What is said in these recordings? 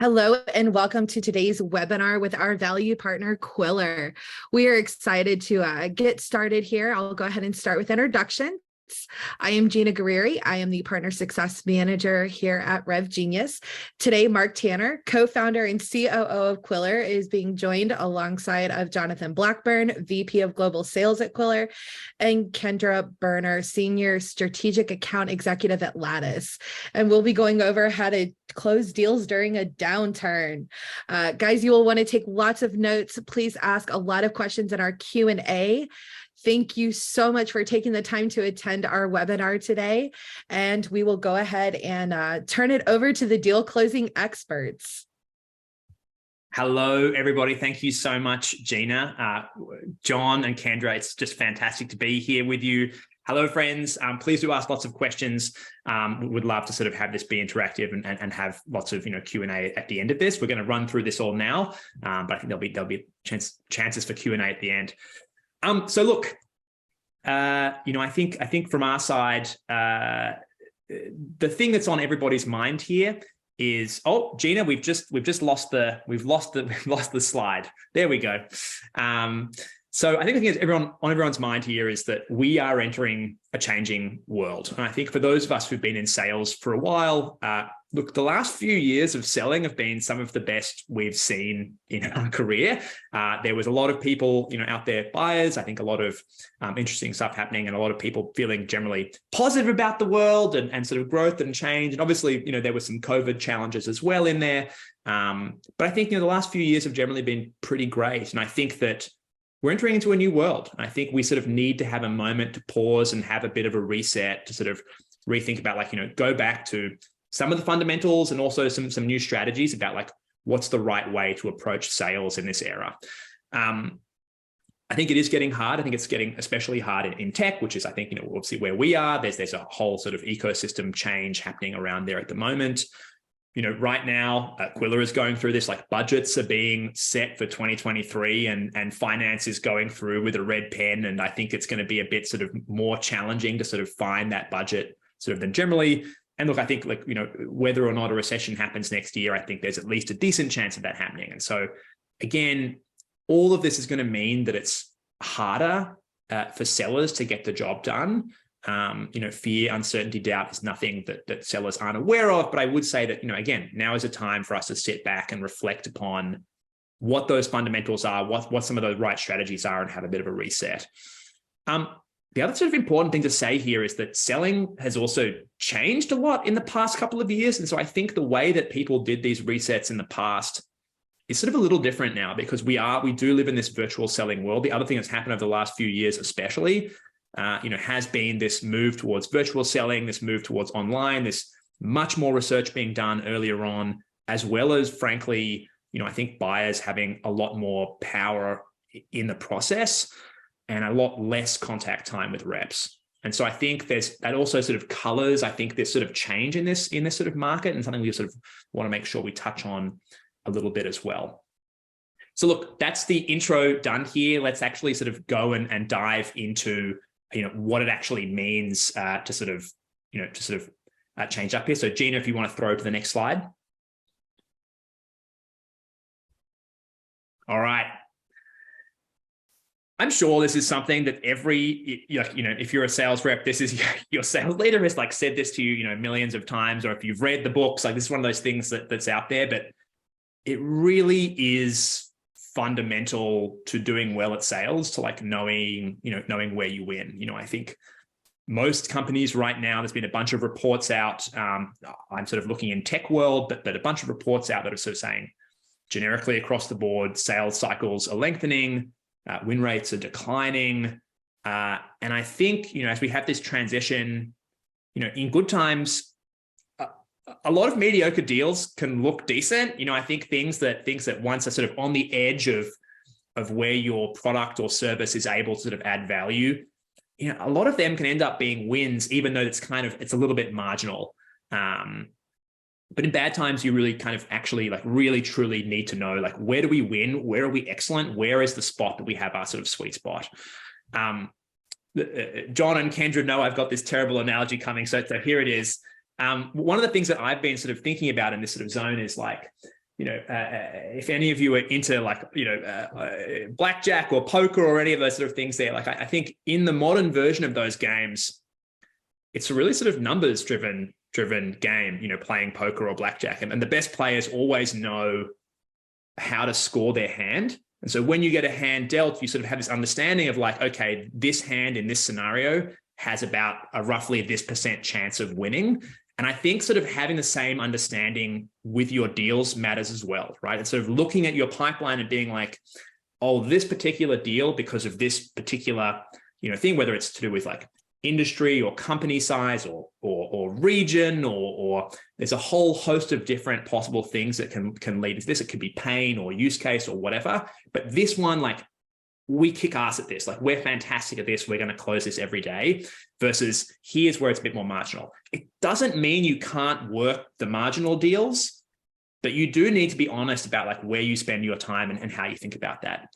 Hello and welcome to today's webinar with our value partner, Qwilr. We are excited to get started here. I'll go ahead and start with introductions. I am Gina Guerrieri. I am the Partner Success Manager here at RevGenius. Today, Mark Tanner, co-founder and COO of Qwilr, is being joined alongside of Jonathan Blackburn, VP of Global Sales at Qwilr, and Kendra Berner, Senior Strategic Account Executive at Lattice. And we'll be going over how to close deals during a downturn. Guys, you will want to take lots of notes. Please ask a lot of questions in our Q&A. Thank you so much for taking the time to attend our webinar today. And we will go ahead and turn it over to the deal closing experts. Hello, everybody. Thank you so much, Gina, John and Kendra. It's just fantastic to be here with you. Hello, friends. Please do ask lots of questions. We would love to sort of have this be interactive and have lots of Q&A at the end of this. We're going to run through this all now, but I think there'll be chances for Q&A at the end. So look, I think from our side, the thing that's on everybody's mind here is, oh, Gina, we've just lost the slide. There we go. So I think the thing is on everyone's mind here is that we are entering a changing world. And I think for those of us who've been in sales for a while, look, the last few years of selling have been some of the best we've seen in our career. There was a lot of people, out there, buyers, I think a lot of interesting stuff happening and a lot of people feeling generally positive about the world and sort of growth and change. And obviously, there were some COVID challenges as well in there. But I think, the last few years have generally been pretty great. And I think that we're entering into a new world. I think we sort of need to have a moment to pause and have a bit of a reset to sort of rethink about go back to some of the fundamentals and also some new strategies about what's the right way to approach sales in this era. I think it is getting hard. I think it's getting especially hard in tech, which is, I think, obviously where we are. There's a whole sort of ecosystem change happening around there at the moment. Right now, Qwilr is going through this, budgets are being set for 2023 and finance is going through with a red pen. And I think it's going to be a bit sort of more challenging to sort of find that budget sort of than generally. And look, I think whether or not a recession happens next year, I think there's at least a decent chance of that happening. And so again, all of this is going to mean that it's harder for sellers to get the job done. Fear, uncertainty, doubt is nothing that sellers aren't aware of. But I would say that, again, now is a time for us to sit back and reflect upon what those fundamentals are, what some of those right strategies are, and have a bit of a reset. The other sort of important thing to say here is that selling has also changed a lot in the past couple of years. And so I think the way that people did these resets in the past is sort of a little different now because we do live in this virtual selling world. The other thing that's happened over the last few years, especially, has been this move towards virtual selling, this move towards online, this much more research being done earlier on, as well as, frankly, I think buyers having a lot more power in the process and a lot less contact time with reps. And so I think that also sort of colors, I think, this sort of change in this sort of market, and something we sort of want to make sure we touch on a little bit as well. So look, that's the intro done here. Let's actually sort of go and dive into what it actually means to sort of change up here. So Gina, if you want to throw to the next slide. All right. I'm sure this is something that if you're a sales rep, this is your sales leader has said this to you, millions of times, or if you've read the books, this is one of those things that's out there, but it really is fundamental to doing well at sales, to knowing where you win. I think most companies right now, there's been a bunch of reports out. I'm sort of looking in tech world, but a bunch of reports out that are sort of saying generically across the board, sales cycles are lengthening, win rates are declining. And I think, as we have this transition, in good times, a lot of mediocre deals can look decent. I think things that once are sort of on the edge of where your product or service is able to sort of add value, a lot of them can end up being wins, even though it's a little bit marginal. But in bad times, you really kind of actually really truly need to know where do we win? Where are we excellent? Where is the spot that we have our sort of sweet spot? John and Kendra know I've got this terrible analogy coming. So here it is. One of the things that I've been sort of thinking about in this sort of zone is if any of you are into like, blackjack or poker or any of those sort of things there, like I think in the modern version of those games, it's a really sort of numbers driven game, playing poker or blackjack. And the best players always know how to score their hand. And so when you get a hand dealt, you sort of have this understanding of like, okay, this hand in this scenario has about a roughly this % chance of winning. And I think sort of having the same understanding with your deals matters as well, right? And sort of looking at your pipeline and being like, oh, this particular deal, because of this particular, thing, whether it's to do with like industry or company size or region, or there's a whole host of different possible things that can lead to this. It could be pain or use case or whatever. But this one, like, we kick ass at this. Like, we're fantastic at this. We're going to close this every day, versus here's where it's a bit more marginal. It doesn't mean you can't work the marginal deals, but you do need to be honest about like where you spend your time and how you think about that.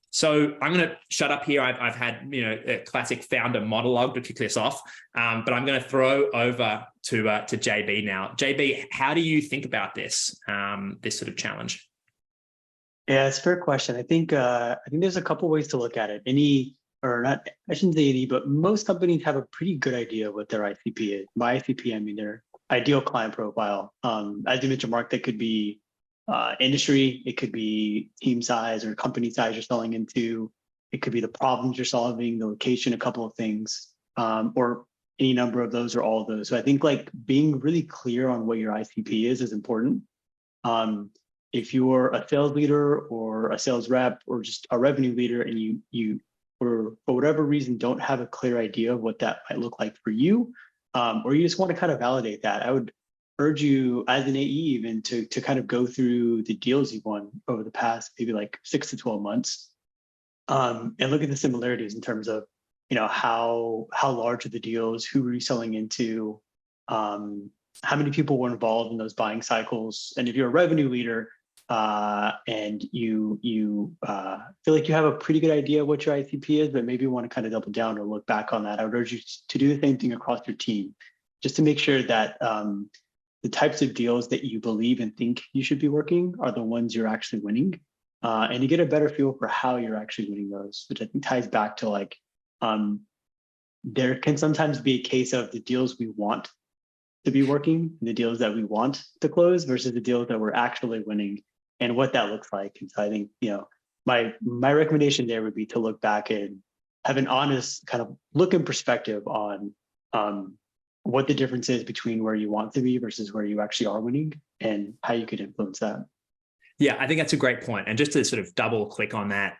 So I'm going to shut up here. I've had, a classic founder monologue to kick this off, but I'm going to throw over to JB now. JB, how do you think about this, this sort of challenge? Yeah, it's a fair question. I think there's a couple ways to look at it. I shouldn't say any, but most companies have a pretty good idea of what their ICP is. By ICP, I mean their ideal client profile. As you mentioned, Mark, that could be industry, it could be team size or company size you're selling into. It could be the problems you're solving, the location, a couple of things, or any number of those or all of those. So I think like being really clear on what your ICP is important. If you're a sales leader or a sales rep or just a revenue leader and you for whatever reason don't have a clear idea of what that might look like for you, or you just want to kind of validate that, I would urge you as an AE even to kind of go through the deals you've won over the past maybe like 6 to 12 months, and look at the similarities in terms of how large are the deals, who are you selling into, how many people were involved in those buying cycles, and if you're a revenue leader and you feel like you have a pretty good idea what your ICP is, but maybe you want to kind of double down or look back on that, I would urge you to do the same thing across your team, just to make sure that the types of deals that you believe and think you should be working are the ones you're actually winning, and you get a better feel for how you're actually winning those, which I think ties back to like, there can sometimes be a case of the deals we want to be working, the deals that we want to close versus the deals that we're actually winning, and what that looks like. And so I think, my recommendation there would be to look back and have an honest kind of look in perspective on what the difference is between where you want to be versus where you actually are winning, and how you could influence that. Yeah, I think that's a great point. And just to sort of double click on that,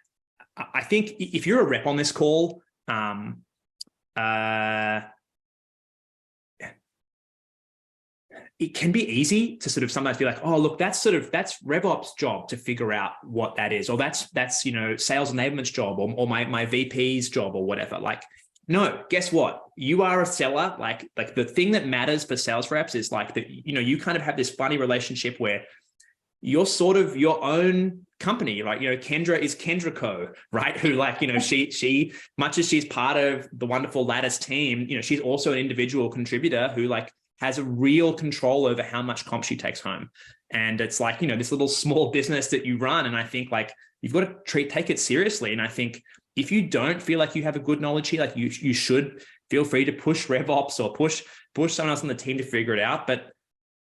I think if you're a rep on this call, it can be easy to sort of sometimes be like, oh, look, that's RevOps' job to figure out what that is, or that's sales enablement's job, or my VP's job, or whatever. Like, no, guess what? You are a seller. Like the thing that matters for sales reps is like that, you kind of have this funny relationship where you're sort of your own company, right? Kendra is Kendra Co, right? Who like, she much as she's part of the wonderful Lattice team, she's also an individual contributor who like has a real control over how much comp she takes home. And it's like, this little small business that you run. And I think like, you've got to take it seriously. And I think if you don't feel like you have a good knowledge here, like you should feel free to push RevOps or push someone else on the team to figure it out. But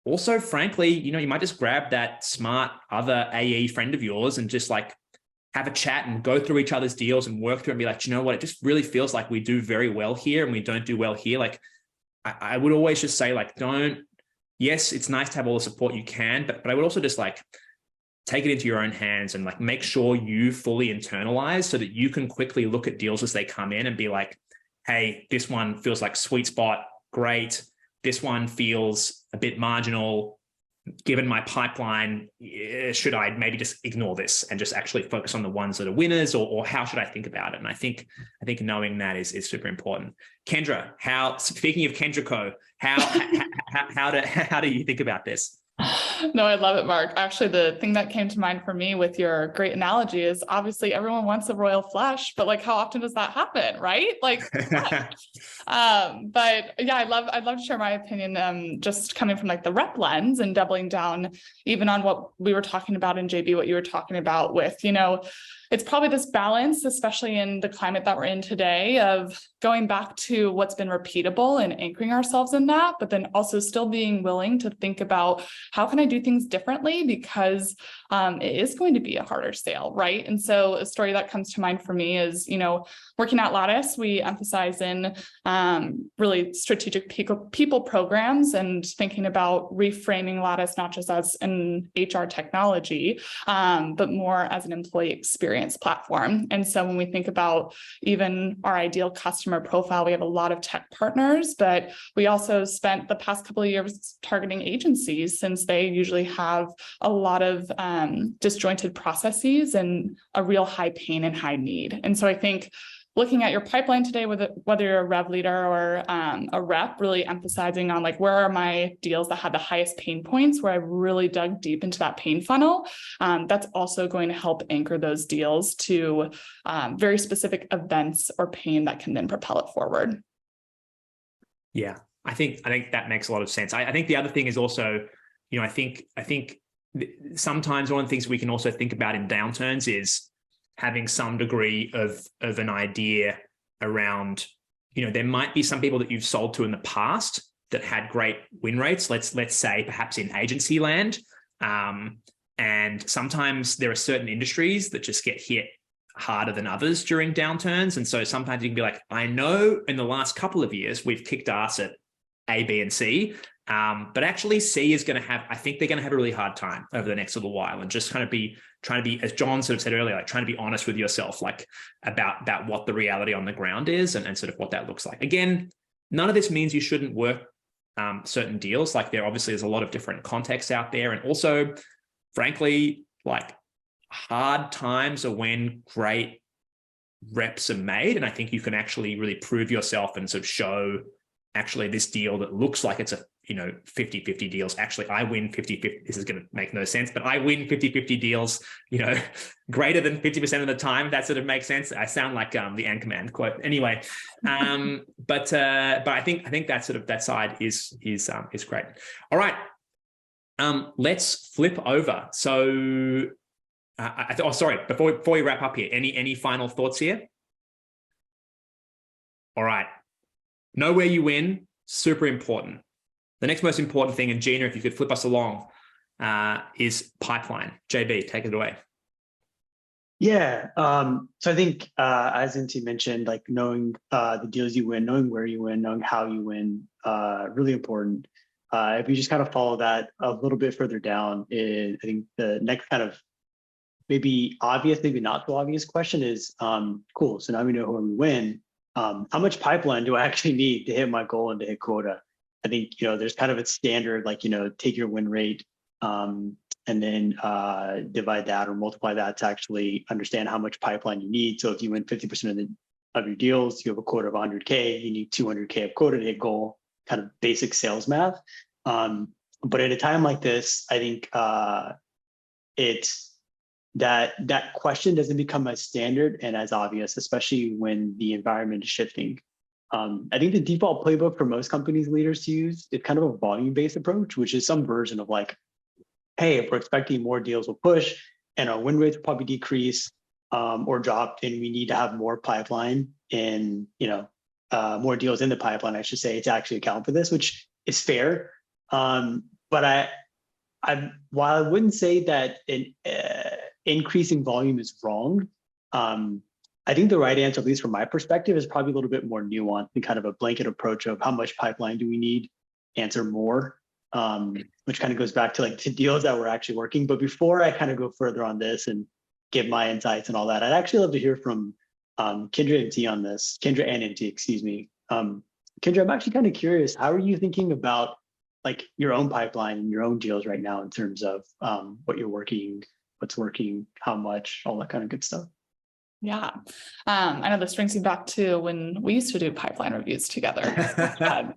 also, frankly, you might just grab that smart other AE friend of yours and just like have a chat and go through each other's deals and work through and be like, you know what, it just really feels like we do very well here and we don't do well here. Like, I would always just say like, yes, it's nice to have all the support you can, but I would also just like take it into your own hands and like make sure you fully internalize so that you can quickly look at deals as they come in and be like, hey, this one feels like sweet spot, great. This one feels a bit marginal. Given my pipeline, should I maybe just ignore this and just actually focus on the ones that are winners, or how should I think about it? And I think knowing that is super important. Kendra, speaking of Kendra Co, how do you think about this? No, I love it, Mark. Actually, the thing that came to mind for me with your great analogy is obviously everyone wants a royal flush, but like how often does that happen, right? Like, but yeah, I'd love to share my opinion, just coming from like the rep lens and doubling down even on what we were talking about in JB, what you were talking about with, it's probably this balance, especially in the climate that we're in today, of going back to what's been repeatable and anchoring ourselves in that, but then also still being willing to think about how can I do things differently, because it is going to be a harder sale, right? And so a story that comes to mind for me is, working at Lattice, we emphasize in really strategic people programs and thinking about reframing Lattice not just as an HR technology, but more as an employee experience platform. And so when we think about even our ideal customer profile, we have a lot of tech partners, but we also spent the past couple of years targeting agencies, since they usually have a lot of disjointed processes and a real high pain and high need. And so I think looking at your pipeline today, whether you're a rev leader or a rep, really emphasizing on like, where are my deals that had the highest pain points, where I really dug deep into that pain funnel. That's also going to help anchor those deals to very specific events or pain that can then propel it forward. Yeah, I think that makes a lot of sense. I think the other thing is also, I think sometimes one of the things we can also think about in downturns is having some degree of an idea around, there might be some people that you've sold to in the past that had great win rates, let's say perhaps in agency land. And sometimes there are certain industries that just get hit harder than others during downturns. And so sometimes you can be like, I know in the last couple of years, we've kicked ass at A, B, and C. But actually C is going to I think they're going to have a really hard time over the next little while, and just kind of trying to be, as John sort of said earlier, like trying to be honest with yourself, like about what the reality on the ground is and sort of what that looks like. Again, none of this means you shouldn't work certain deals. Like there's a lot of different contexts out there. And also, frankly, like hard times are when great reps are made. And I think you can actually really prove yourself and sort of show actually this deal that looks like it's a 50-50 deals. Actually, I win 50-50. This is going to make no sense, but I win 50-50 deals, greater than 50% of the time. That sort of makes sense. I sound like the Anchorman quote. Anyway, but I think that side is great. All right, let's flip over. So, sorry. Before we wrap up here, any final thoughts here? All right. Know where you win, super important. The next most important thing, and Gina, if you could flip us along, is pipeline. JB, take it away. Yeah. So I think, as Inti mentioned, like knowing the deals you win, knowing where you win, knowing how you win, really important. If you just kind of follow that a little bit further down, I think the next kind of maybe obvious, maybe not so obvious question is, cool. So now we know where we win. How much pipeline do I actually need to hit my goal and to hit quota? I think, there's kind of a standard, like, take your win rate and then divide that or multiply that to actually understand how much pipeline you need. So if you win 50% of your deals, you have a quota of 100K, you need 200K of quota to hit goal, kind of basic sales math. But at a time like this, I think that question doesn't become as standard and as obvious, especially when the environment is shifting. I think the default playbook for most companies leaders to use is kind of a volume-based approach, which is some version of like, hey, if we're expecting more deals will push and our win rates will probably decrease or drop, then we need to have more pipeline and more deals in the pipeline, I should say, to actually account for this, which is fair. But while I wouldn't say that increasing volume is wrong, I think the right answer, at least from my perspective, is probably a little bit more nuanced and kind of a blanket approach of how much pipeline do we need, answer more, which kind of goes back to like the deals that we're actually working. But before I kind of go further on this and give my insights and all that, I'd actually love to hear from Kendra and T on this. Kendra and T, excuse me. Kendra, I'm actually kind of curious, how are you thinking about like your own pipeline and your own deals right now in terms of what you're working, what's working, how much, all that kind of good stuff? Yeah. I know this brings me back to when we used to do pipeline reviews together. But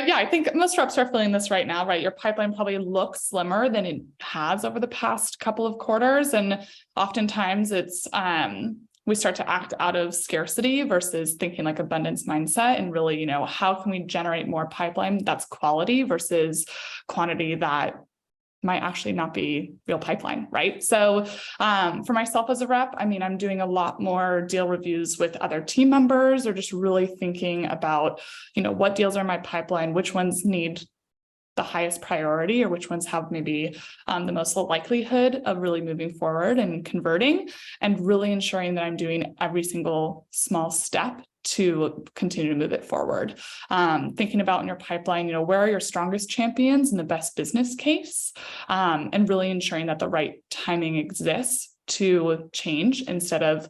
yeah, I think most reps are feeling this right now, right? Your pipeline probably looks slimmer than it has over the past couple of quarters. And oftentimes it's, we start to act out of scarcity versus thinking like abundance mindset, and really, how can we generate more pipeline that's quality versus quantity that might actually not be real pipeline, right? So for myself as a rep, I mean, I'm doing a lot more deal reviews with other team members, or just really thinking about, what deals are in my pipeline, which ones need the highest priority, or which ones have maybe the most likelihood of really moving forward and converting, and really ensuring that I'm doing every single small step to continue to move it forward. Thinking about in your pipeline, where are your strongest champions and the best business case, and really ensuring that the right timing exists to change, instead of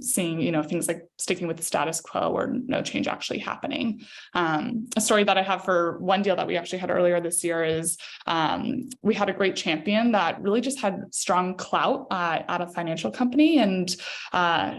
seeing, things like sticking with the status quo or no change actually happening. A story that I have for one deal that we actually had earlier this year is we had a great champion that really just had strong clout at a financial company. And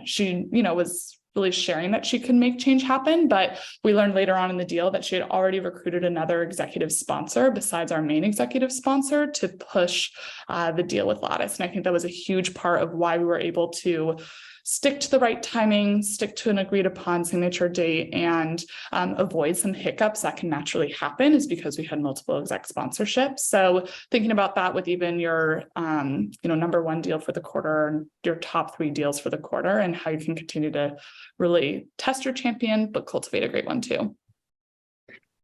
she, was really sharing that she could make change happen. But we learned later on in the deal that she had already recruited another executive sponsor besides our main executive sponsor to push the deal with Lattice. And I think that was a huge part of why we were able to stick to the right timing, stick to an agreed upon signature date, and avoid some hiccups that can naturally happen, is because we had multiple exec sponsorships. So thinking about that with even your, number one deal for the quarter, and your top 3 deals for the quarter, and how you can continue to really test your champion, but cultivate a great one too.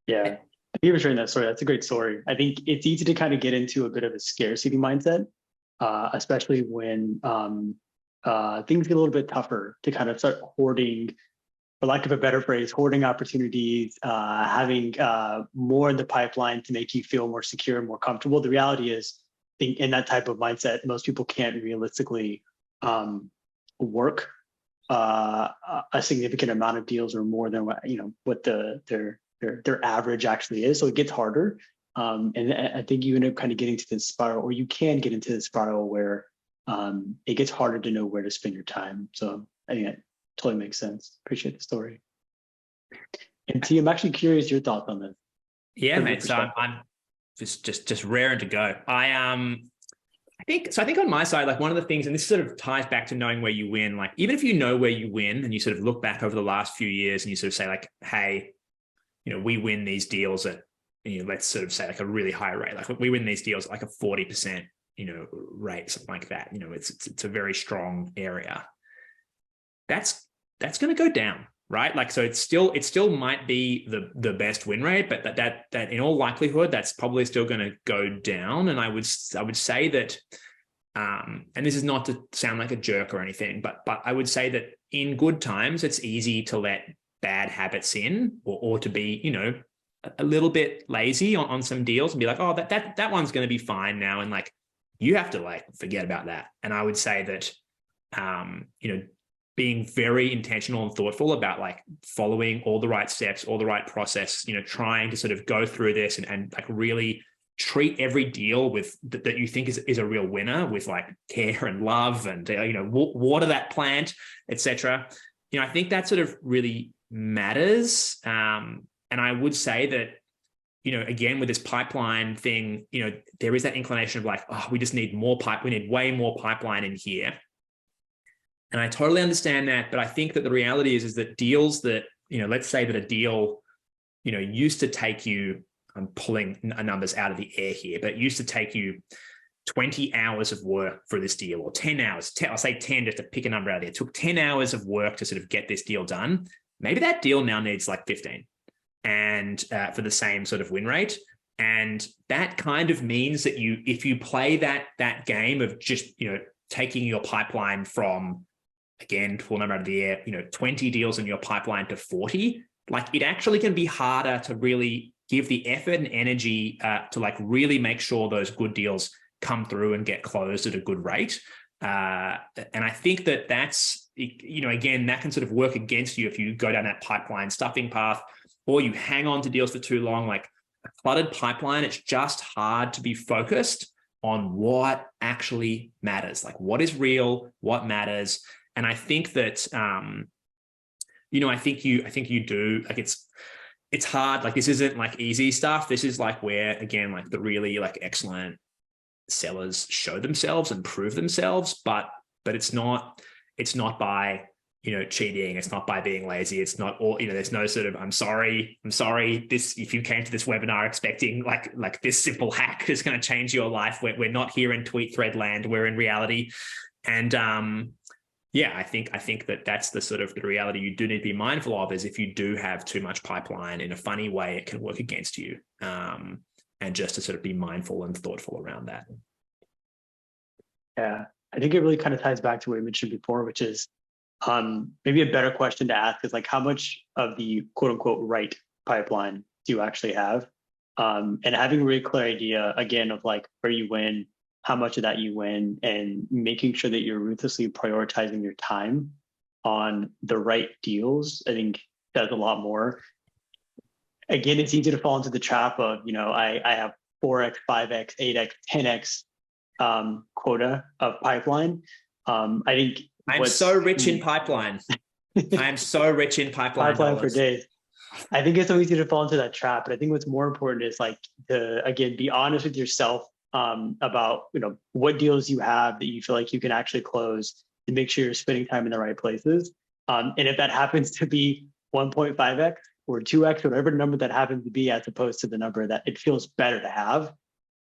Yeah. Thank you for sharing that story. That's a great story. I think it's easy to kind of get into a bit of a scarcity mindset, especially when things get a little bit tougher, to kind of start hoarding, for lack of a better phrase, hoarding opportunities, having more in the pipeline to make you feel more secure and more comfortable. The reality is, I think in that type of mindset, most people can't realistically work a significant amount of deals, or more than what their average actually is. So it gets harder. And I think you end up kind of getting to this spiral, or you can get into this spiral where it gets harder to know where to spend your time. So I think that totally makes sense. Appreciate the story. And T, I'm actually curious your thoughts on this. Yeah, mate. So I'm just raring to go. I think on my side, like one of the things, and this sort of ties back to knowing where you win, like even if you know where you win and you sort of look back over the last few years and you sort of say like, hey, we win these deals at, let's sort of say like a really high rate. Like we win these deals at like a 40%, rate, something like that. It's a very strong area. That's going to go down, right? Like, so it still might be the best win rate, but that in all likelihood, that's probably still going to go down. And I would say that, and this is not to sound like a jerk or anything, but I would say that in good times, it's easy to let bad habits in, or to be, a little bit lazy on some deals and be like, oh, that one's going to be fine now. And like, you have to like forget about that. And I would say that, being very intentional and thoughtful about like following all the right steps, all the right process, trying to sort of go through this and like really treat every deal with that you think is a real winner with like care and love and, water that plant, etc. I think that sort of really matters. And I would say that, again, with this pipeline thing, there is that inclination of like, oh, we just need more we need way more pipeline in here. And I totally understand that, but I think that the reality is that deals that, let's say that a deal, used to take you, I'm pulling numbers out of the air here, but it used to take you 20 hours of work for this deal, or 10 hours, I'll say 10 just to pick a number out of there. It took 10 hours of work to sort of get this deal done. Maybe that deal now needs like 15 and for the same sort of win rate. And that kind of means that if you play that game of just, taking your pipeline from, again, pull a number out of the air, 20 deals in your pipeline to 40, like it actually can be harder to really give the effort and energy to like really make sure those good deals come through and get closed at a good rate. And I think that's, again, that can sort of work against you if you go down that pipeline stuffing path, or you hang on to deals for too long. Like a cluttered pipeline, it's just hard to be focused on what actually matters, like what is real, what matters. And I think that, I think you do, like, it's hard. Like, this isn't like easy stuff. This is like where, again, like the really like excellent sellers show themselves and prove themselves, but it's not by, cheating. It's not by being lazy. It's not all, there's no sort of, I'm sorry. This, if you came to this webinar expecting like this simple hack is going to change your life, we're not here in tweet thread land. We're in reality. And, I think that's the sort of the reality you do need to be mindful of, is if you do have too much pipeline in a funny way, it can work against you. And just to sort of be mindful and thoughtful around that. Yeah, I think it really kind of ties back to what we mentioned before, which is maybe a better question to ask is like, how much of the quote unquote right pipeline do you actually have? And having a really clear idea, again, of like where you win, how much of that you win, and making sure that you're ruthlessly prioritizing your time on the right deals, I think does a lot more. Again, it's easy to fall into the trap of, I have 4x, 5x, 8x, 10x quota of pipeline. I think I'm so rich in pipeline. I am so rich in pipeline for days. I think it's so easy to fall into that trap, but I think what's more important is like to, again, be honest with yourself about, what deals you have that you feel like you can actually close, and make sure you're spending time in the right places. And if that happens to be 1.5x or 2x, whatever number that happens to be, as opposed to the number that it feels better to have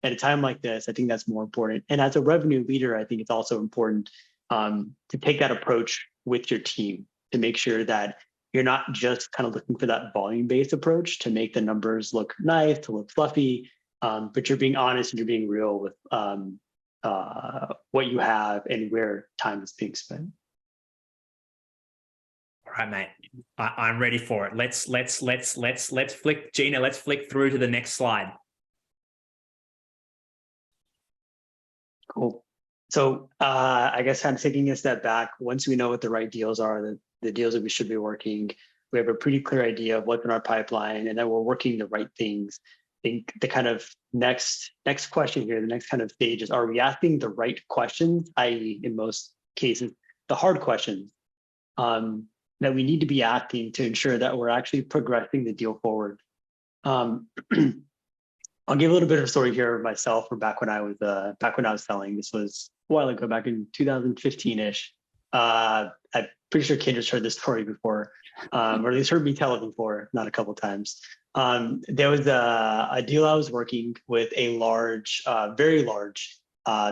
at a time like this, I think that's more important. And as a revenue leader, I think it's also important to take that approach with your team, to make sure that you're not just kind of looking for that volume-based approach to make the numbers look nice, to look fluffy, but you're being honest and you're being real with what you have and where time is being spent. All right, mate. I'm ready for it. Let's flick, Gina. Let's flick through to the next slide. Cool. So I guess kind of taking a step back, once we know what the right deals are, the deals that we should be working, we have a pretty clear idea of what's in our pipeline, and then we're working the right things. I think the kind of next question here, the next kind of stage is, are we asking the right questions, i.e. in most cases, the hard questions that we need to be asking to ensure that we're actually progressing the deal forward. I'll give a little bit of a story here of myself from back when I was selling. This was a while ago, back in 2015-ish. I'm pretty sure Kendra's heard this story before, or at least heard me tell it before, not a couple of times. There was a deal I was working with a large, very large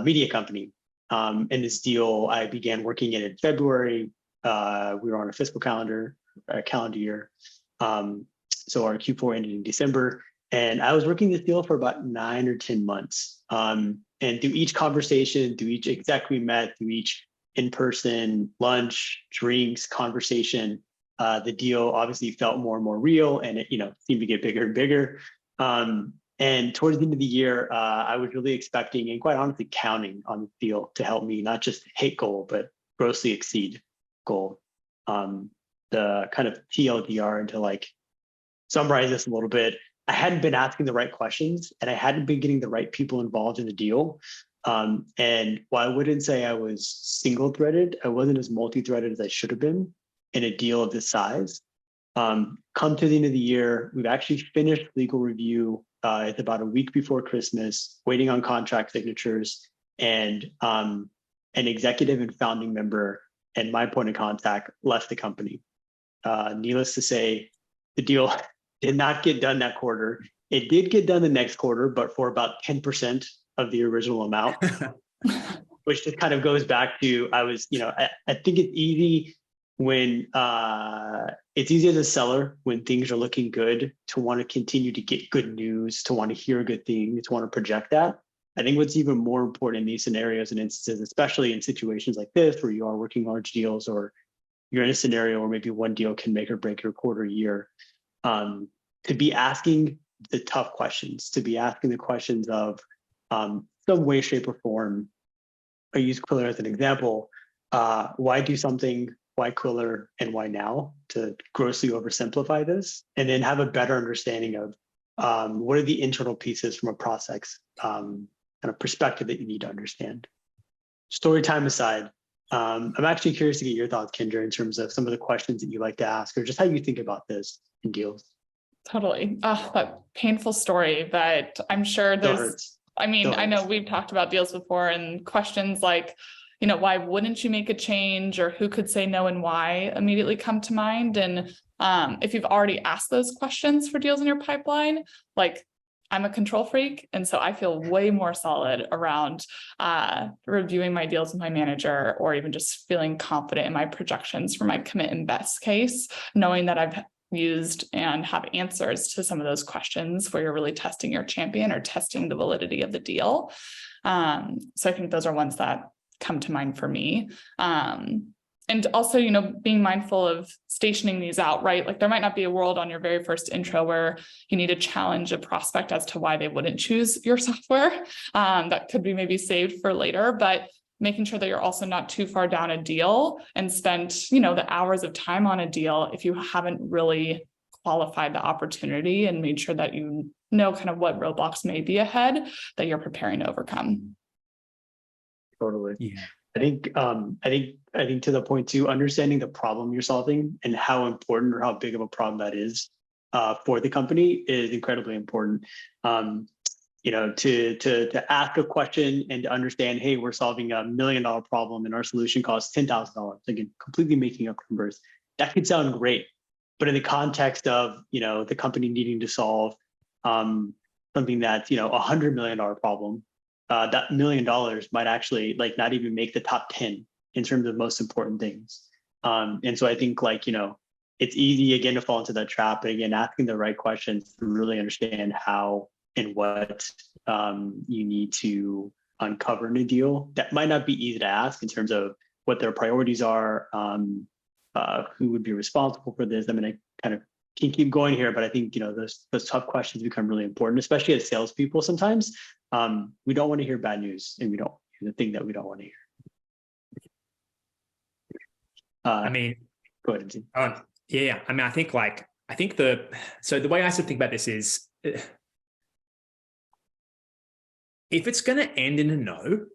media company. And this deal, I began working in February. We were on a fiscal calendar year. So our Q4 ended in December. And I was working this deal for about 9 or 10 months. And through each conversation, through each exec we met, through each in-person lunch, drinks, conversation, the deal obviously felt more and more real, and it seemed to get bigger and bigger. And towards the end of the year, I was really expecting and quite honestly counting on the deal to help me not just hit goal, but grossly exceed goal. The kind of TLDR, and to like summarize this a little bit, I hadn't been asking the right questions, and I hadn't been getting the right people involved in the deal. And while I wouldn't say I was single-threaded, I wasn't as multi-threaded as I should have been in a deal of this size. Come to the end of the year, we've actually finished legal review. It's about a week before Christmas, waiting on contract signatures, and an executive and founding member and my point of contact left the company. Needless to say, the deal did not get done that quarter. It did get done the next quarter, but for about 10% of the original amount, which just kind of goes back to, I think it's easy when it's easy as a seller when things are looking good to want to continue to get good news, to want to hear good things, to want to project that. I think what's even more important in these scenarios and instances, especially in situations like this, where you are working large deals, or you're in a scenario where maybe one deal can make or break your quarter year, to be asking the tough questions, to be asking the questions of some way, shape, or form. I use Qwilr as an example. Why do something? Why Qwilr, and why now? To grossly oversimplify this, and then have a better understanding of what are the internal pieces from a process kind of perspective that you need to understand. Story time aside, I'm actually curious to get your thoughts, Kendra, in terms of some of the questions that you like to ask, or just how you think about this in deals. Totally. Oh, that painful story, but I'm sure there's, I mean, I know we've talked about deals before, and questions like, you know, why wouldn't you make a change, or who could say no and why immediately come to mind. And if you've already asked those questions for deals in your pipeline, like, I'm a control freak, and so I feel way more solid around reviewing my deals with my manager, or even just feeling confident in my projections for my commit and best case, knowing that I've used and have answers to some of those questions where you're really testing your champion or testing the validity of the deal. So I think those are ones that come to mind for me. And also, you know, being mindful of stationing these out, right? Like, there might not be a world on your very first intro where you need to challenge a prospect as to why they wouldn't choose your software. That could be maybe saved for later, but making sure that you're also not too far down a deal and spent, you know, the hours of time on a deal if you haven't really qualified the opportunity and made sure that you know kind of what roadblocks may be ahead that you're preparing to overcome. Totally. Yeah. I think to the point too, understanding the problem you're solving and how important or how big of a problem that is for the company is incredibly important. You know, to ask a question and to understand, hey, we're solving $1 million problem and our solution costs $10,000. Again, completely making up numbers. That could sound great, but in the context of, you know, the company needing to solve something that's, you know, $100 million problem, that $1 million might actually like not even make the top 10 in terms of most important things. And so I think, like, you know, it's easy again to fall into that trap, but again, asking the right questions to really understand how and what you need to uncover in a deal. That might not be easy to ask in terms of what their priorities are, who would be responsible for this. I mean, I kind of can keep going here, but I think, you know, those tough questions become really important, especially as salespeople. Sometimes we don't want to hear bad news, and we don't hear the thing that we don't want to hear. I mean, go ahead. Yeah. I mean, I think the way I sort of think about this is, if it's going to end in a no,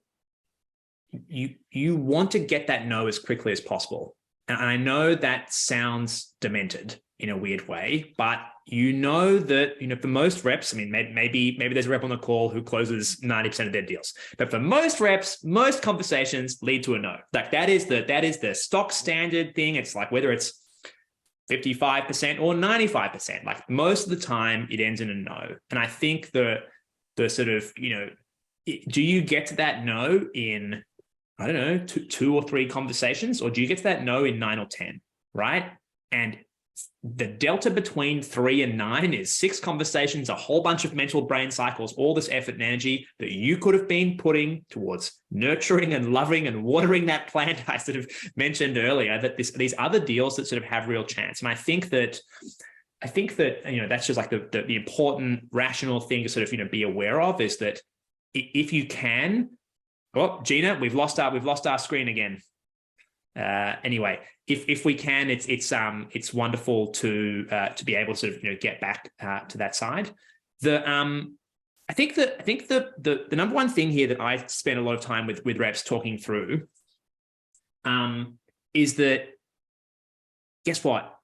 you want to get that no as quickly as possible. And I know that sounds demented in a weird way, but you know that, you know, for most reps, I mean, maybe there's a rep on the call who closes 90% of their deals, but for most reps, most conversations lead to a no. Like, that is the stock standard thing. It's like, whether it's 55% or 95%, like, most of the time it ends in a no. And I think the sort of, you know, do you get to that no in, I don't know, two or three conversations, or do you get to that no in 9 or 10, right? And the delta between 3 and 9 is 6 conversations, a whole bunch of mental brain cycles, all this effort and energy that you could have been putting towards nurturing and loving and watering that plant I sort of mentioned earlier, that these other deals that sort of have real chance. And I think that, you know, that's just like the important rational thing to sort of, you know, be aware of, is that if you can, oh, Gina, we've lost our screen again. Anyway, if we can, it's wonderful to be able to sort of, you know, get back to that side. I think the number one thing here that I spend a lot of time with reps talking through is that, guess what?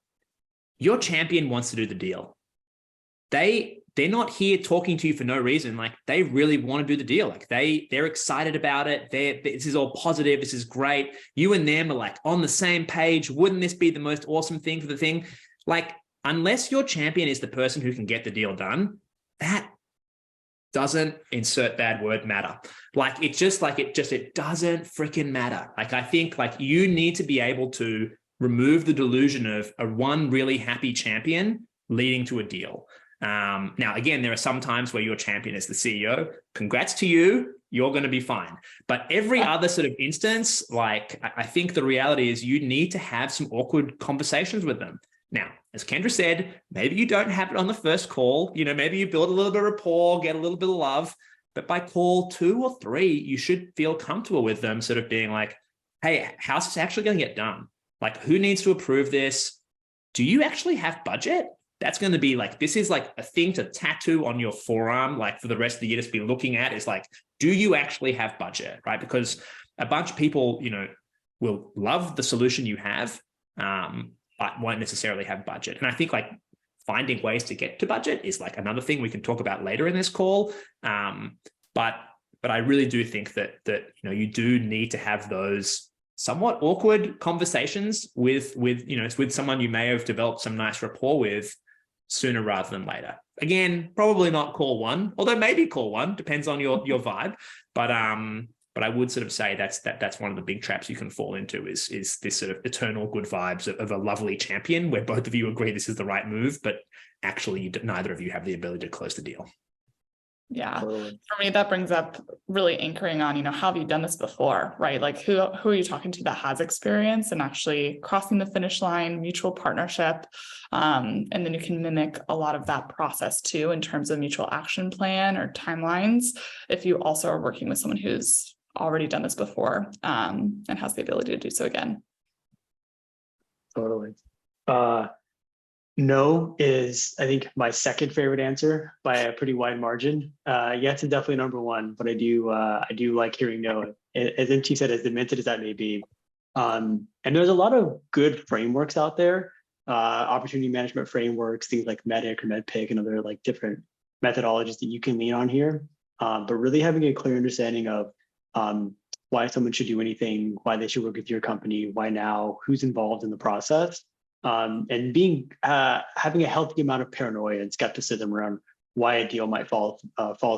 Your champion wants to do the deal. They're not here talking to you for no reason. Like, they really want to do the deal. Like, they're excited about it. This is all positive. This is great. You and them are like on the same page. Wouldn't this be the most awesome thing for the thing? Like, unless your champion is the person who can get the deal done, that doesn't, insert bad word, matter. Like, it doesn't freaking matter. Like, I think, like, you need to be able to remove the delusion of one really happy champion leading to a deal. Now, again, there are some times where your champion is the CEO. Congrats to you. You're going to be fine. But every other sort of instance, like, I think the reality is you need to have some awkward conversations with them. Now, as Kendra said, maybe you don't have it on the first call. You know, maybe you build a little bit of rapport, get a little bit of love. But by call 2 or 3, you should feel comfortable with them sort of being like, hey, how's this actually going to get done? Like, who needs to approve this? Do you actually have budget? that's going to be like, this is like a thing to tattoo on your forearm, like for the rest of the year, just be looking at is like, do you actually have budget, right? Because a bunch of people, will love the solution you have, but won't necessarily have budget. And I think like finding ways to get to budget is like another thing we can talk about later in this call. But I really do think that you do need to have those somewhat awkward conversations with someone you may have developed some nice rapport with sooner rather than later. Again, probably not call one, although maybe call one, depends on your vibe. But I would sort of say that's one of the big traps you can fall into is this sort of eternal good vibes of a lovely champion where both of you agree this is the right move, but actually neither of you have the ability to close the deal. Yeah, for me, that brings up really anchoring on, how have you done this before, right? Like who are you talking to that has experience and actually crossing the finish line, mutual partnership. And then you can mimic a lot of that process too, in terms of mutual action plan or timelines. If you also are working with someone who's already done this before and has the ability to do so again. Totally. No is, I think, my second favorite answer by a pretty wide margin. Yes, it's definitely number one, but I do like hearing no. As MT said, as demented as that may be. And there's a lot of good frameworks out there, opportunity management frameworks, things like MEDIC or MEDPIC and other like different methodologies that you can lean on here. But really having a clear understanding of why someone should do anything, why they should work with your company, why now, who's involved in the process. And having a healthy amount of paranoia and skepticism around why a deal might fall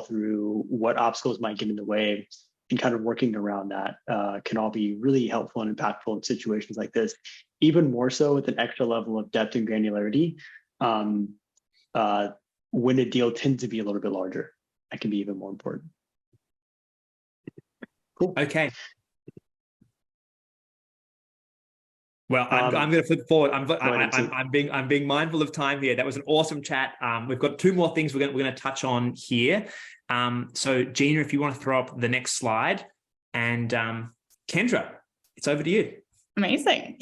through, what obstacles might get in the way, and kind of working around that can all be really helpful and impactful in situations like this. Even more so with an extra level of depth and granularity, when a deal tends to be a little bit larger, that can be even more important. Cool. Okay. Well, I'm going to flip forward. I'm being mindful of time here. That was an awesome chat. We've got two more things we're going to touch on here. So Gina, if you want to throw up the next slide, and Kendra, it's over to you. Amazing.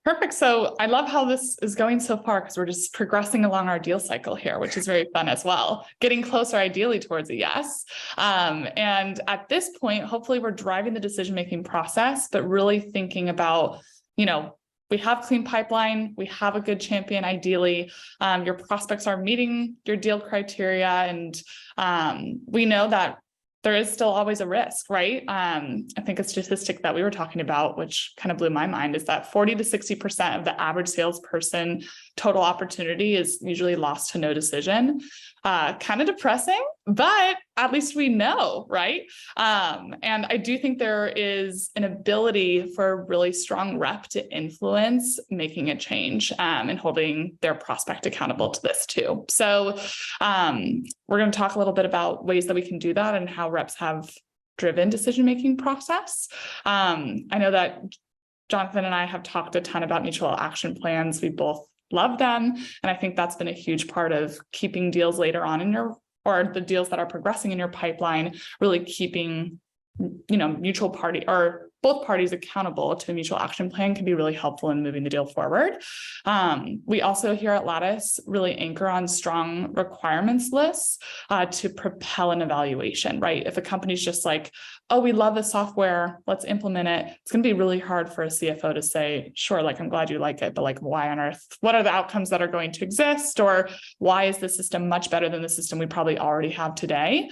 Perfect. So I love how this is going so far because we're just progressing along our deal cycle here, which is very fun as well. Getting closer ideally towards a yes. And at this point, hopefully we're driving the decision-making process, but really thinking about, we have clean pipeline, we have a good champion ideally, your prospects are meeting your deal criteria, and we know that there is still always a risk, right? I think a statistic that we were talking about, which kind of blew my mind, is that 40 to 60% of the average salesperson total opportunity is usually lost to no decision. Kind of depressing, but at least we know, right? And I do think there is an ability for a really strong rep to influence making a change and holding their prospect accountable to this too. So we're going to talk a little bit about ways that we can do that and how reps have driven decision-making process. I know that Jonathon and I have talked a ton about mutual action plans. We both love them. And I think that's been a huge part of keeping deals later on in or the deals that are progressing in your pipeline, really keeping, mutual party or both parties accountable to a mutual action plan can be really helpful in moving the deal forward. We also here at Lattice really anchor on strong requirements lists to propel an evaluation, right? If a company's just like, oh, we love the software, let's implement it, it's going to be really hard for a CFO to say, sure, like, I'm glad you like it, but like, why on earth, what are the outcomes that are going to exist? Or why is the system much better than the system we probably already have today?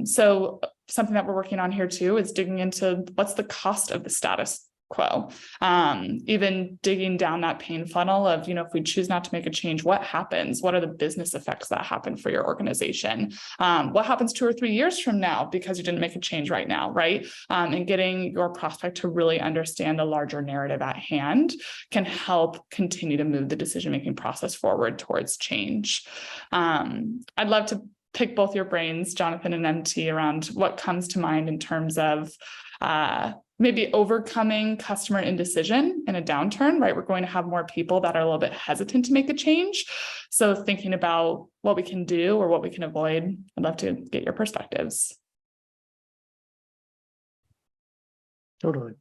So something that we're working on here too is digging into what's the cost of the status quo, even digging down that pain funnel of, if we choose not to make a change, what happens? What are the business effects that happen for your organization? What happens 2 or 3 years from now because you didn't make a change right now, right? And getting your prospect to really understand the larger narrative at hand can help continue to move the decision-making process forward towards change. I'd love to pick both your brains, Jonathon and MT, around what comes to mind in terms of maybe overcoming customer indecision in a downturn, right? We're going to have more people that are a little bit hesitant to make a change. So thinking about what we can do or what we can avoid, I'd love to get your perspectives. Totally.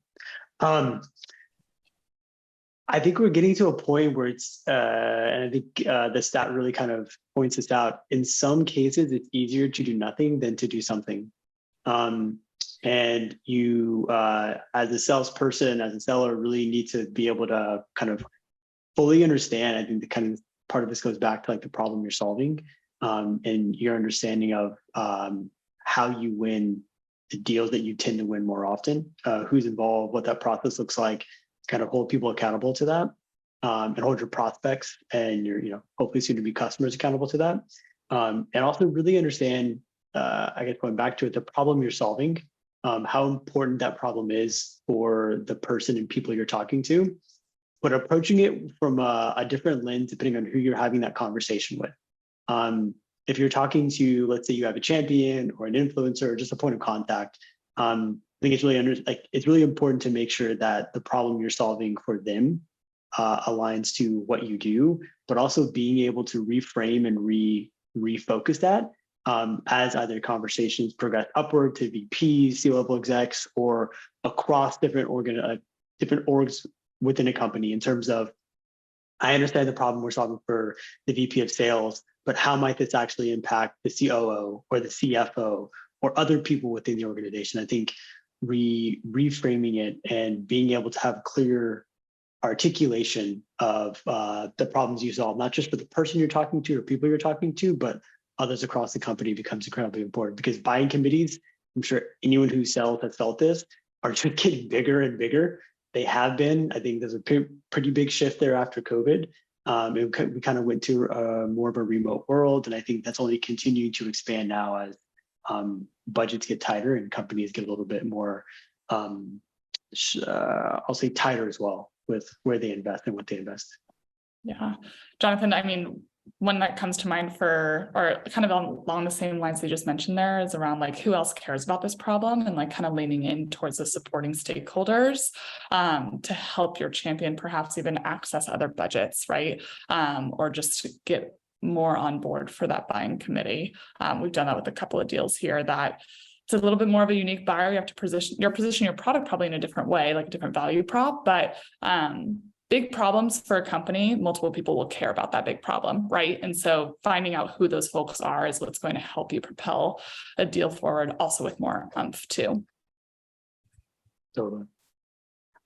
I think we're getting to a point where it's, and I think the stat really kind of points this out. In some cases, it's easier to do nothing than to do something. And you, as a salesperson, as a seller, really need to be able to kind of fully understand. I think the kind of part of this goes back to like the problem you're solving, and your understanding of how you win the deals that you tend to win more often, who's involved, what that process looks like, kind of hold people accountable to that, and hold your prospects and your, hopefully soon to be customers accountable to that. And also really understand, I guess going back to it, the problem you're solving, how important that problem is for the person and people you're talking to, but approaching it from a different lens, depending on who you're having that conversation with. If you're talking to, let's say you have a champion or an influencer or just a point of contact, I think it's really it's really important to make sure that the problem you're solving for them aligns to what you do, but also being able to reframe and refocus that as either conversations progress upward to VPs, C-level execs, or across different orgs within a company, in terms of, I understand the problem we're solving for the VP of sales, but how might this actually impact the COO or the CFO or other people within the organization? I think reframing it and being able to have clear articulation of the problems you solve, not just for the person you're talking to or people you're talking to, but others across the company, becomes incredibly important, because buying committees, I'm sure anyone who sells has felt this, are just getting bigger and bigger. They have been. I think there's a pretty big shift there after COVID. We kind of went to more of a remote world, and I think that's only continuing to expand now as budgets get tighter and companies get a little bit more, I'll say, tighter as well with where they invest and what they invest. Yeah, Jonathan, I mean, one that comes to mind or kind of along the same lines they just mentioned there is around like, who else cares about this problem, and like kind of leaning in towards the supporting stakeholders to help your champion perhaps even access other budgets, right? Or just get more on board for that buying committee. We've done that with a couple of deals here that it's a little bit more of a unique buyer. You have to position your product probably in a different way, like a different value prop, but big problems for a company, multiple people will care about that big problem, right? And so finding out who those folks are is what's going to help you propel a deal forward, also with more oomph too. Totally.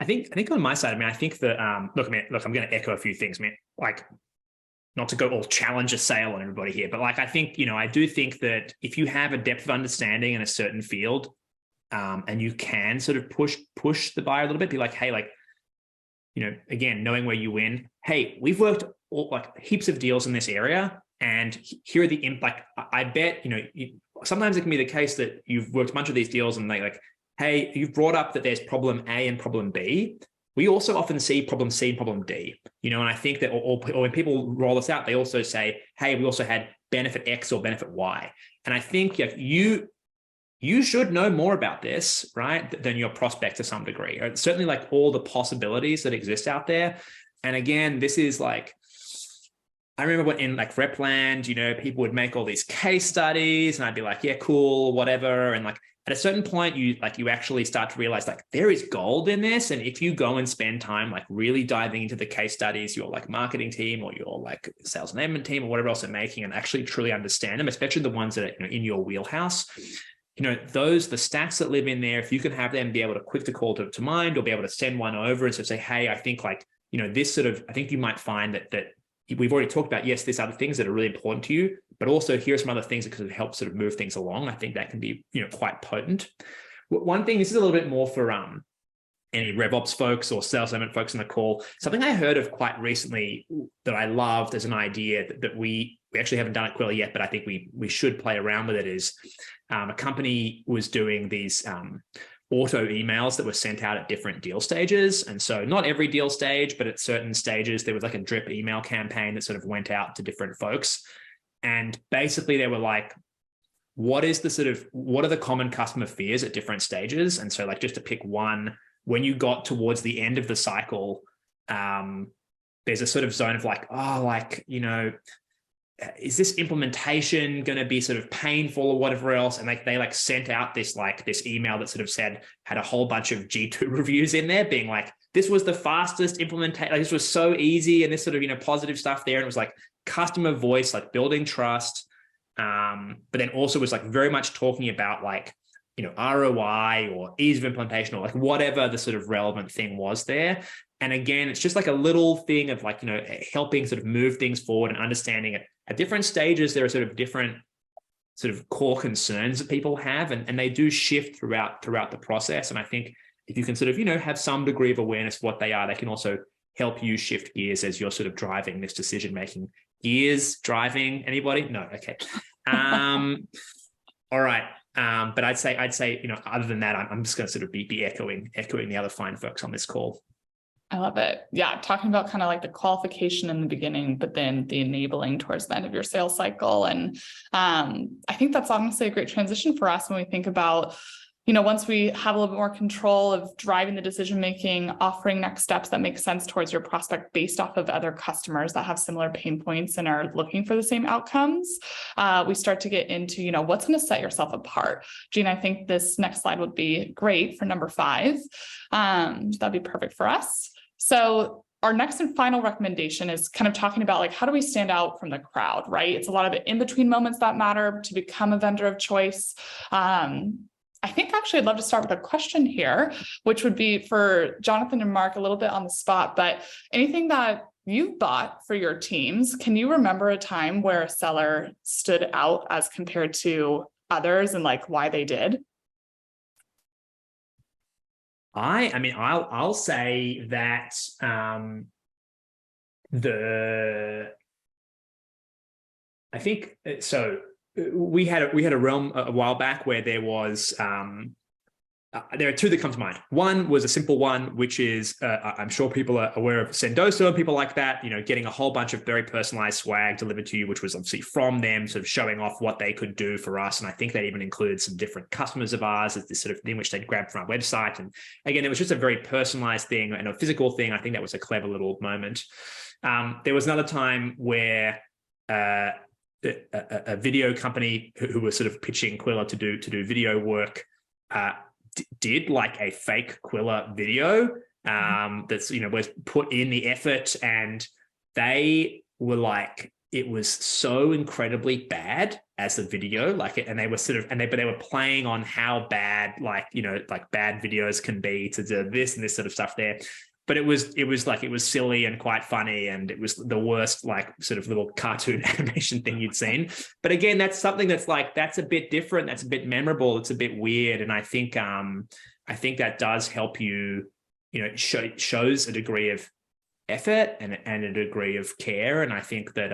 I think on my side, I mean, I think that look, I'm going to echo a few things, man. Like, not to go all challenge a sale on everybody here, but like, I think, I do think that if you have a depth of understanding in a certain field, and you can sort of push the buyer a little bit, be like, hey, like, again, knowing where you win. Hey, we've worked like heaps of deals in this area, and here are the impact. I bet, sometimes it can be the case that you've worked a bunch of these deals and they like, hey, you've brought up that there's problem A and problem B. We also often see problem C and problem D, and I think that, or when people roll this out, they also say, hey, we also had benefit X or benefit Y. And I think you should know more about this, right, than your prospect to some degree, or certainly like all the possibilities that exist out there. And again, this is like, I remember when in like Repland, people would make all these case studies and I'd be like, yeah, cool, whatever. And like at a certain point, you actually start to realize like there is gold in this. And if you go and spend time like really diving into the case studies, your like marketing team or your like sales enablement team or whatever else they're making, and actually truly understand them, especially the ones that are in your wheelhouse, the stats that live in there, if you can have them be able to quick to call to mind, or be able to send one over and sort of say, hey, I think like, this sort of, I think you might find that we've already talked about, yes, there's other things that are really important to you, but also here are some other things that could help sort of move things along. I think that can be, quite potent. One thing, this is a little bit more for any RevOps folks or sales element folks on the call. Something I heard of quite recently that I loved as an idea that we actually haven't done at Qwilr yet, but I think we should play around with it, is a company was doing these auto emails that were sent out at different deal stages. And so not every deal stage, but at certain stages, there was like a drip email campaign that sort of went out to different folks. And basically they were like, what are the common customer fears at different stages? And so like, just to pick one, when you got towards the end of the cycle, there's a sort of zone of like, is this implementation going to be sort of painful or whatever else? And they like sent out this email that sort of had a whole bunch of G2 reviews in there being like, this was the fastest implementation. Like, this was so easy, and this sort of, positive stuff there. And it was like customer voice, like building trust. But then also was like very much talking about like, ROI or ease of implementation or like whatever the sort of relevant thing was there. And again, it's just like a little thing of like, helping sort of move things forward and understanding it at different stages. There are sort of different sort of core concerns that people have, and they do shift throughout the process. And I think if you can sort of, have some degree of awareness of what they are, they can also help you shift gears as you're sort of driving this decision-making. Gears, driving, anybody? No, okay. All right. But I'd say, other than that, I'm just going to sort of be echoing the other fine folks on this call. I love it. Yeah. Talking about kind of like the qualification in the beginning, but then the enabling towards the end of your sales cycle. And I think that's honestly a great transition for us when we think about, once we have a little bit more control of driving the decision-making, offering next steps that make sense towards your prospect based off of other customers that have similar pain points and are looking for the same outcomes, we start to get into, what's going to set yourself apart. Gina, I think this next slide would be great for number 5. That'd be perfect for us. So our next and final recommendation is kind of talking about like, how do we stand out from the crowd, right? It's a lot of the in-between moments that matter to become a vendor of choice. I think actually I'd love to start with a question here, which would be for Jonathon and Mark, a little bit on the spot, but anything that you've bought for your teams, can you remember a time where a seller stood out as compared to others and like why they did? I'll say that we had a realm a while back where there was there are 2 that come to mind. One was a simple one, which is I'm sure people are aware of Sendoso and people like that, getting a whole bunch of very personalized swag delivered to you, which was obviously from them, sort of showing off what they could do for us. And I think that even included some different customers of ours as this sort of thing which they'd grabbed from our website. And again, it was just a very personalized thing and a physical thing. I think that was a clever little moment. There was another time where a video company who was sort of pitching Qwilr to do video work did like a fake Qwilr video that's was put in the effort, and they were like, it was so incredibly bad as a video, and they were sort of but they were playing on how bad bad videos can be to do this and this sort of stuff there. But it was silly and quite funny, and it was the worst sort of little cartoon animation thing you'd seen. But again, that's something that's that's a bit different, that's a bit memorable, it's a bit weird, and I think that does help you. Shows a degree of effort and a degree of care, and I think that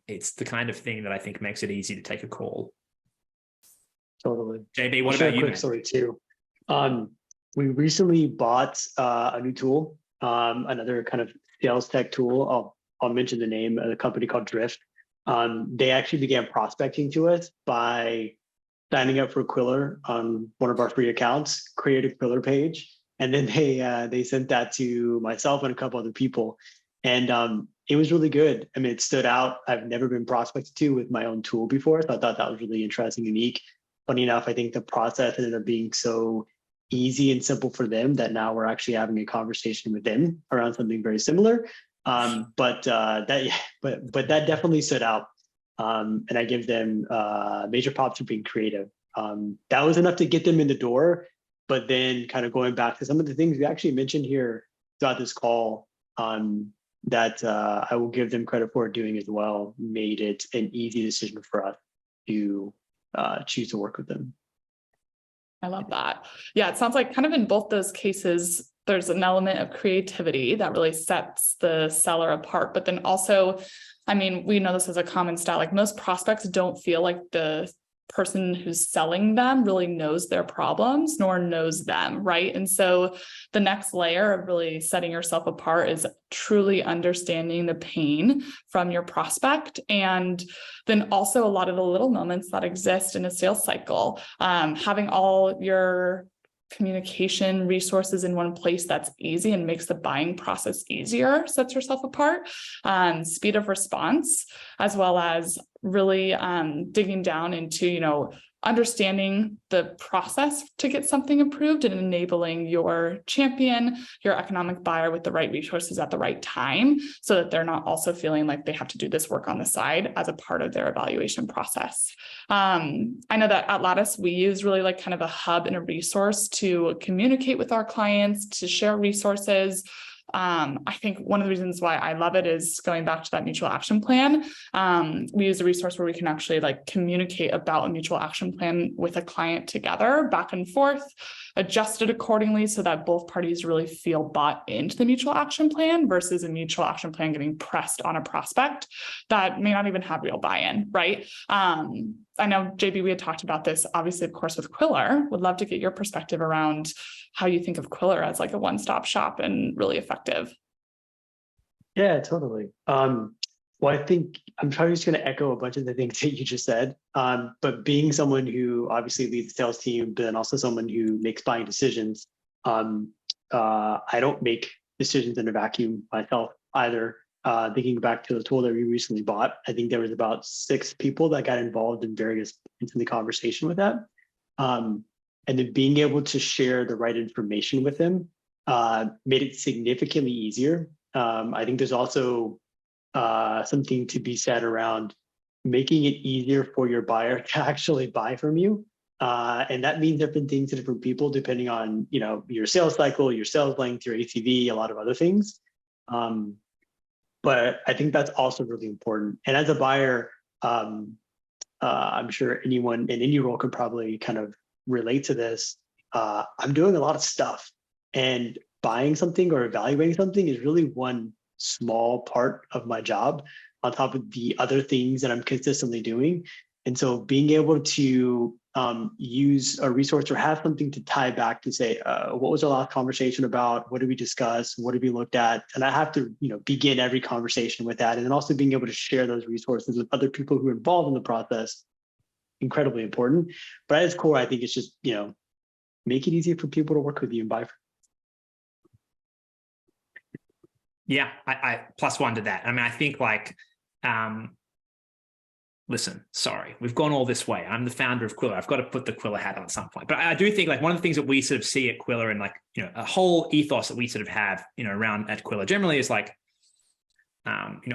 it's the kind of thing that I think makes it easy to take a call. Totally. JB, what about you? Quick story too. We recently bought a new tool. Another kind of sales tech tool. I'll mention the name of the company called Drift. They actually began prospecting to us by signing up for Qwilr on one of our free accounts, created a Qwilr page, and then they sent that to myself and a couple other people, and it was really good. I mean, it stood out. I've never been prospected to with my own tool before, so I thought that was really interesting, unique. Funny enough, I think the process ended up being so easy and simple for them that now we're actually having a conversation with them around something very similar. But that definitely stood out. And I give them major props for being creative. That was enough to get them in the door. But then kind of going back to some of the things we actually mentioned here throughout this call that I will give them credit for doing as well, made it an easy decision for us to choose to work with them. I love that. Yeah, it sounds like kind of in both those cases, there's an element of creativity that really sets the seller apart. But then also, I mean, we know this as a common stat, like most prospects don't feel like the person who's selling them really knows their problems nor knows them, right? And so the next layer of really setting yourself apart is truly understanding the pain from your prospect, and then also a lot of the little moments that exist in a sales cycle, having all your communication resources in one place that's easy and makes the buying process easier sets yourself apart. Speed of response, as well as really digging down into, understanding the process to get something approved and enabling your champion, your economic buyer with the right resources at the right time, so that they're not also feeling like they have to do this work on the side as a part of their evaluation process. I know that at Lattice, we use really like kind of a hub and a resource to communicate with our clients, to share resources. I think one of the reasons why I love it is going back to that mutual action plan. We use a resource where we can actually like communicate about a mutual action plan with a client together, back and forth, adjust it accordingly so that both parties really feel bought into the mutual action plan versus a mutual action plan getting pressed on a prospect that may not even have real buy-in, right? I know, JB, we had talked about this, obviously, of course, with Qwilr. Would love to get your perspective around how you think of Qwilr as like a one-stop shop and really effective. Yeah, totally. Well, I think I'm probably just going to echo a bunch of the things that you just said. But being someone who obviously leads the sales team, but then also someone who makes buying decisions, I don't make decisions in a vacuum myself either. Thinking back to the tool that we recently bought, I think there was about 6 people that got involved in various into the conversation with that. And then being able to share the right information with them made it significantly easier. I think there's also something to be said around making it easier for your buyer to actually buy from you. And that means different things to different people, depending on, your sales cycle, your sales length, your ACV, a lot of other things. But I think that's also really important. And as a buyer, I'm sure anyone in any role could probably kind of relate to this. I'm doing a lot of stuff, and buying something or evaluating something is really one small part of my job on top of the other things that I'm consistently doing. And so being able to use a resource or have something to tie back to say, what was our last conversation about? What did we discuss? What did we look at? And I have to, begin every conversation with that. And then also being able to share those resources with other people who are involved in the process, incredibly important. But at its core, I think it's just, make it easier for people to work with you and buy from you. Yeah, I plus one to that. I mean, I think listen, sorry, we've gone all this way. I'm the founder of Qwilr. I've got to put the Qwilr hat on at some point. But I do think one of the things that we sort of see at Qwilr and a whole ethos that we sort of have, around at Qwilr generally is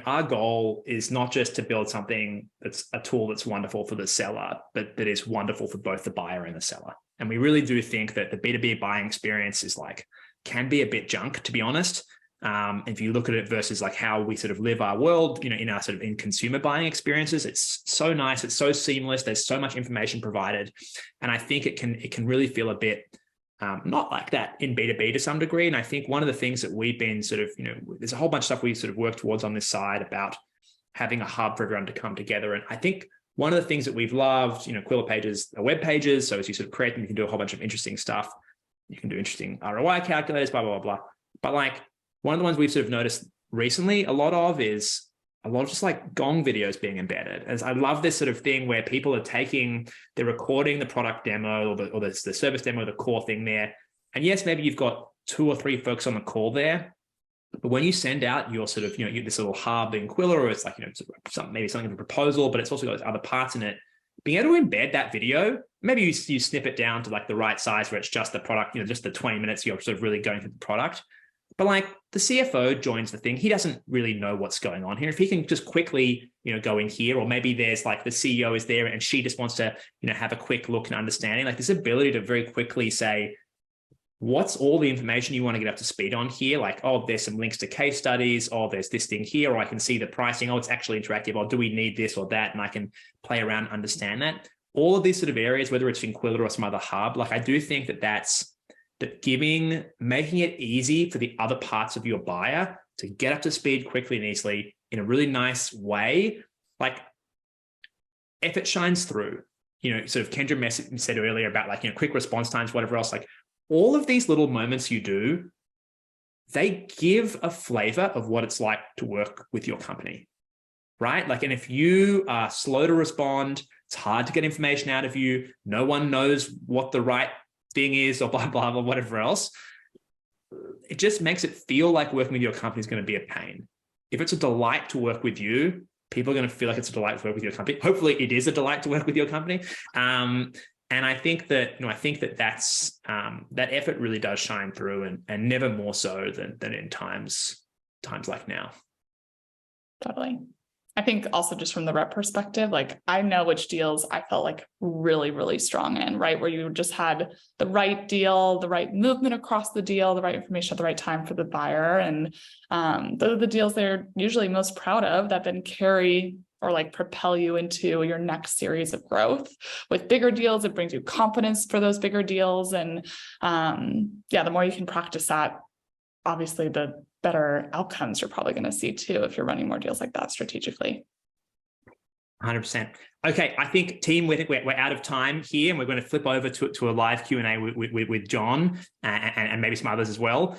our goal is not just to build something that's a tool that's wonderful for the seller, but that is wonderful for both the buyer and the seller. And we really do think that the B2B buying experience is can be a bit junk, to be honest. If you look at it versus how we sort of live our world, in our sort of in consumer buying experiences, it's so nice, it's so seamless, there's so much information provided. And I think it can really feel a bit not like that in B2B to some degree. And I think one of the things that we've been sort of, there's a whole bunch of stuff we sort of work towards on this side about having a hub for everyone to come together. And I think one of the things that we've loved, Qwilr pages are web pages. So as you sort of create them, you can do a whole bunch of interesting stuff. You can do interesting ROI calculators, blah, blah, blah, blah. But one of the ones we've sort of noticed recently a lot of just gong videos being embedded. As I love this sort of thing where people are they're recording the product demo or the service demo, the core thing there. And yes, maybe you've got 2 or 3 folks on the call there, but when you send out your sort of, this little hub in Qwilr, or it's maybe something of a proposal, but it's also got other parts in it, being able to embed that video, maybe you snip it down to the right size where it's just the product, just the 20 minutes you're sort of really going through the product. But the CFO joins the thing, he doesn't really know what's going on here. If he can just quickly, go in here, or maybe there's the CEO is there and she just wants to, have a quick look and understanding, this ability to very quickly say, what's all the information you want to get up to speed on here? Oh, there's some links to case studies, or there's this thing here, or I can see the pricing, oh, it's actually interactive, or do we need this or that? And I can play around and understand that. All of these sort of areas, whether it's in Qwilr or some other hub, I do think that's making it easy for the other parts of your buyer to get up to speed quickly and easily in a really nice way. Effort shines through, sort of Kendra said earlier about quick response times, whatever else, all of these little moments you do, they give a flavor of what it's like to work with your company, right? And if you are slow to respond, it's hard to get information out of you. No one knows what the right thing is, or blah, blah, blah, whatever else, it just makes it feel like working with your company is going to be a pain. If it's a delight to work with you, people are going to feel like it's a delight to work with your company. Hopefully it is a delight to work with your company. And I think that, that's, that effort really does shine through, and never more so than in times like now. Totally. I think also just from the rep perspective, like I know which deals I felt like really, really strong in, right? Where you just had the right deal, the right movement across the deal, the right information at the right time for the buyer. And those are the deals they're usually most proud of that then carry or like propel you into your next series of growth. With bigger deals, it brings you confidence for those bigger deals. And the more you can practice that, obviously the better outcomes you're probably going to see too if you're running more deals like that strategically. 100%. Okay, I think team, we're out of time here, and we're going to flip over to a live Q&A with John and maybe some others as well.